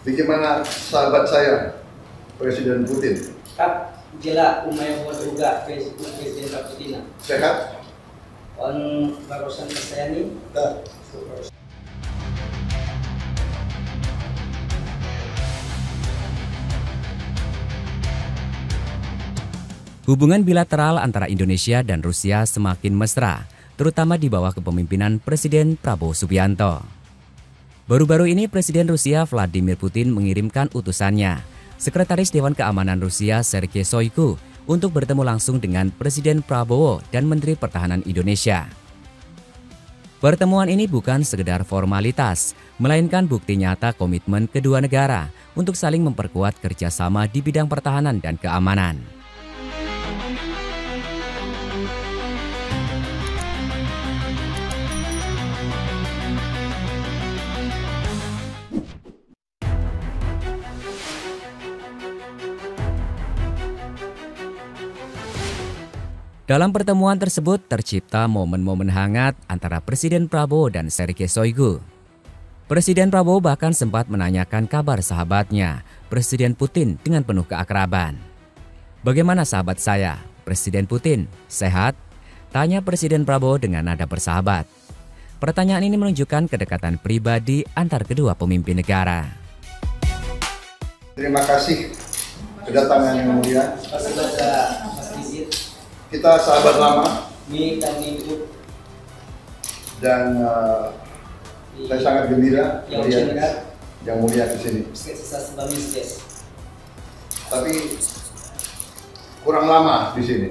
Bagaimana sahabat saya, Presiden Putin? Kap, jela umay buat juga Presiden Putin. Sehat? On barusan saya nih. Hubungan bilateral antara Indonesia dan Rusia semakin mesra, terutama di bawah kepemimpinan Presiden Prabowo Subianto. Baru-baru ini Presiden Rusia Vladimir Putin mengirimkan utusannya, Sekretaris Dewan Keamanan Rusia Sergei Shoigu, untuk bertemu langsung dengan Presiden Prabowo dan Menteri Pertahanan Indonesia. Pertemuan ini bukan sekedar formalitas, melainkan bukti nyata komitmen kedua negara untuk saling memperkuat kerjasama di bidang pertahanan dan keamanan. Dalam pertemuan tersebut tercipta momen-momen hangat antara Presiden Prabowo dan Sergei Shoigu. Presiden Prabowo bahkan sempat menanyakan kabar sahabatnya, Presiden Putin, dengan penuh keakraban. "Bagaimana sahabat saya, Presiden Putin? Sehat?" tanya Presiden Prabowo dengan nada bersahabat. Pertanyaan ini menunjukkan kedekatan pribadi antar kedua pemimpin negara. Terima kasih kedatangan yang mulia. Kita sahabat lama dan saya sangat gembira melihat yang mulia di sini. Tapi kurang lama di sini.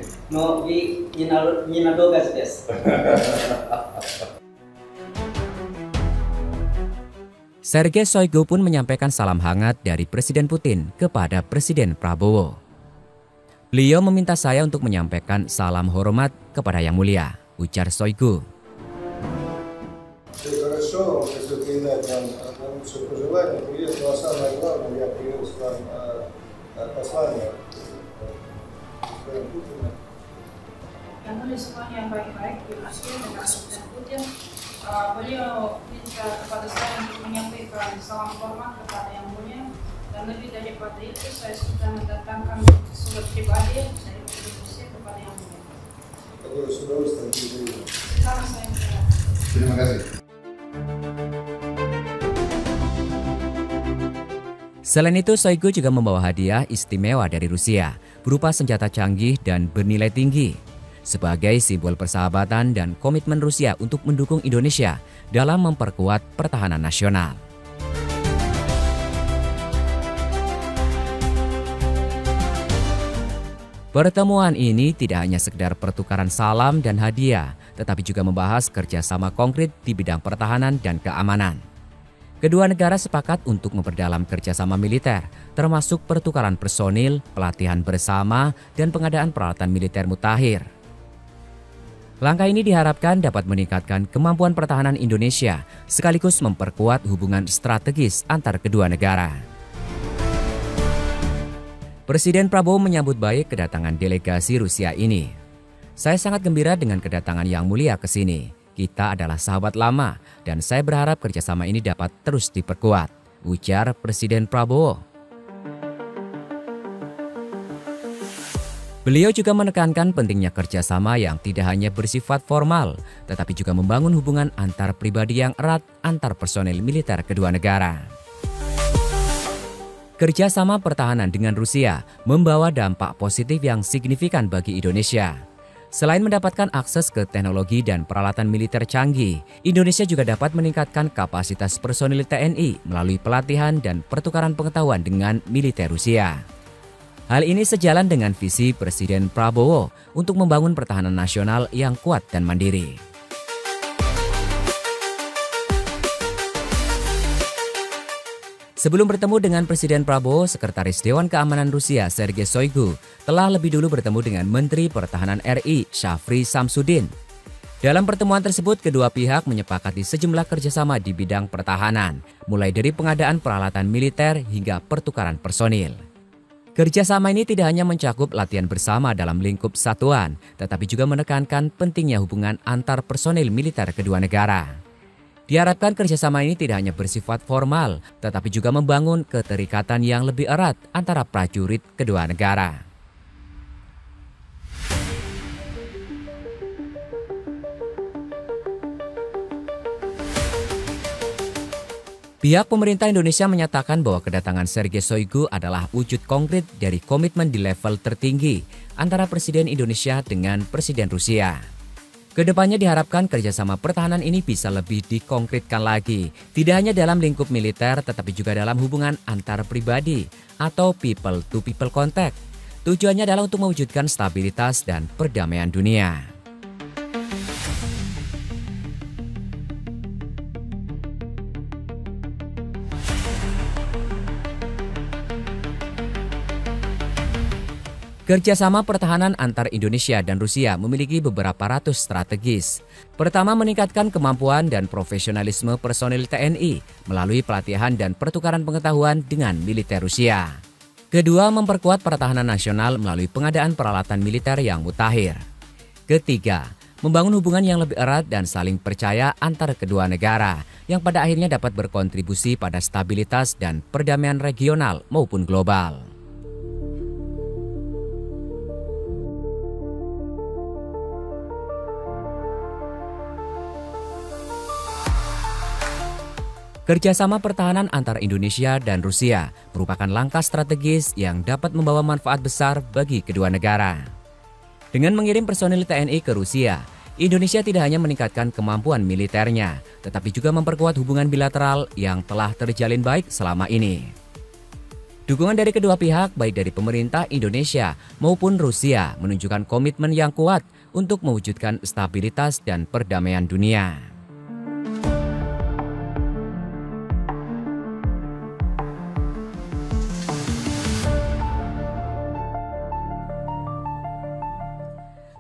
Sergei Shoigu pun menyampaikan salam hangat dari Presiden Putin kepada Presiden Prabowo. Beliau meminta saya untuk menyampaikan salam hormat kepada Yang Mulia, ujar Shoigu. Yang Mulia semuanya yang baik-baik, terima kasih dengan Presiden Putin. Beliau minta kepada saya untuk menyampaikan salam hormat kepada Yang Mulia. Dan lebih daripada itu, saya sudah mendatangkan surat pribadi dari Indonesia kepada Yang Mulia. Sama saya. Terima kasih. Selain itu, Shoigu juga membawa hadiah istimewa dari Rusia, berupa senjata canggih dan bernilai tinggi, sebagai simbol persahabatan dan komitmen Rusia untuk mendukung Indonesia dalam memperkuat pertahanan nasional. Pertemuan ini tidak hanya sekedar pertukaran salam dan hadiah, tetapi juga membahas kerjasama konkret di bidang pertahanan dan keamanan. Kedua negara sepakat untuk memperdalam kerjasama militer, termasuk pertukaran personil, pelatihan bersama, dan pengadaan peralatan militer mutakhir. Langkah ini diharapkan dapat meningkatkan kemampuan pertahanan Indonesia, sekaligus memperkuat hubungan strategis antar kedua negara. Presiden Prabowo menyambut baik kedatangan delegasi Rusia ini. "Saya sangat gembira dengan kedatangan Yang Mulia ke sini. Kita adalah sahabat lama dan saya berharap kerjasama ini dapat terus diperkuat," ujar Presiden Prabowo. Beliau juga menekankan pentingnya kerjasama yang tidak hanya bersifat formal, tetapi juga membangun hubungan antar pribadi yang erat antar personel militer kedua negara. Kerjasama pertahanan dengan Rusia membawa dampak positif yang signifikan bagi Indonesia. Selain mendapatkan akses ke teknologi dan peralatan militer canggih, Indonesia juga dapat meningkatkan kapasitas personil TNI melalui pelatihan dan pertukaran pengetahuan dengan militer Rusia. Hal ini sejalan dengan visi Presiden Prabowo untuk membangun pertahanan nasional yang kuat dan mandiri. Sebelum bertemu dengan Presiden Prabowo, Sekretaris Dewan Keamanan Rusia Sergei Shoigu telah lebih dulu bertemu dengan Menteri Pertahanan RI Shafri Samsudin. Dalam pertemuan tersebut, kedua pihak menyepakati sejumlah kerjasama di bidang pertahanan, mulai dari pengadaan peralatan militer hingga pertukaran personil. Kerjasama ini tidak hanya mencakup latihan bersama dalam lingkup satuan, tetapi juga menekankan pentingnya hubungan antar personil militer kedua negara. Diharapkan kerjasama ini tidak hanya bersifat formal, tetapi juga membangun keterikatan yang lebih erat antara prajurit kedua negara. Pihak pemerintah Indonesia menyatakan bahwa kedatangan Sergei Shoigu adalah wujud konkret dari komitmen di level tertinggi antara Presiden Indonesia dengan Presiden Rusia. Kedepannya diharapkan kerjasama pertahanan ini bisa lebih dikonkretkan lagi, tidak hanya dalam lingkup militer tetapi juga dalam hubungan antar pribadi atau people-to-people contact. Tujuannya adalah untuk mewujudkan stabilitas dan perdamaian dunia. Kerjasama pertahanan antar Indonesia dan Rusia memiliki beberapa ratus strategis. Pertama, meningkatkan kemampuan dan profesionalisme personil TNI melalui pelatihan dan pertukaran pengetahuan dengan militer Rusia. Kedua, memperkuat pertahanan nasional melalui pengadaan peralatan militer yang mutakhir. Ketiga, membangun hubungan yang lebih erat dan saling percaya antar kedua negara yang pada akhirnya dapat berkontribusi pada stabilitas dan perdamaian regional maupun global. Kerjasama pertahanan antara Indonesia dan Rusia merupakan langkah strategis yang dapat membawa manfaat besar bagi kedua negara. Dengan mengirim personil TNI ke Rusia, Indonesia tidak hanya meningkatkan kemampuan militernya, tetapi juga memperkuat hubungan bilateral yang telah terjalin baik selama ini. Dukungan dari kedua pihak, baik dari pemerintah Indonesia maupun Rusia, menunjukkan komitmen yang kuat untuk mewujudkan stabilitas dan perdamaian dunia.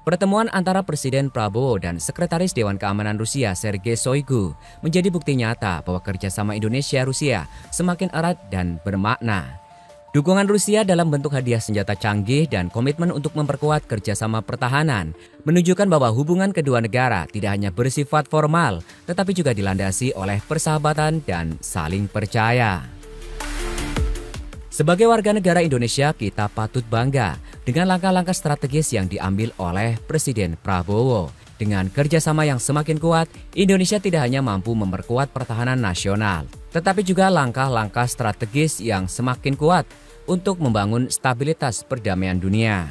Pertemuan antara Presiden Prabowo dan Sekretaris Dewan Keamanan Rusia Sergei Shoigu menjadi bukti nyata bahwa kerjasama Indonesia-Rusia semakin erat dan bermakna. Dukungan Rusia dalam bentuk hadiah senjata canggih dan komitmen untuk memperkuat kerjasama pertahanan menunjukkan bahwa hubungan kedua negara tidak hanya bersifat formal, tetapi juga dilandasi oleh persahabatan dan saling percaya. Sebagai warga negara Indonesia, kita patut bangga dengan langkah-langkah strategis yang diambil oleh Presiden Prabowo. Dengan kerjasama yang semakin kuat, Indonesia tidak hanya mampu memperkuat pertahanan nasional, tetapi juga langkah-langkah strategis yang semakin kuat untuk membangun stabilitas perdamaian dunia.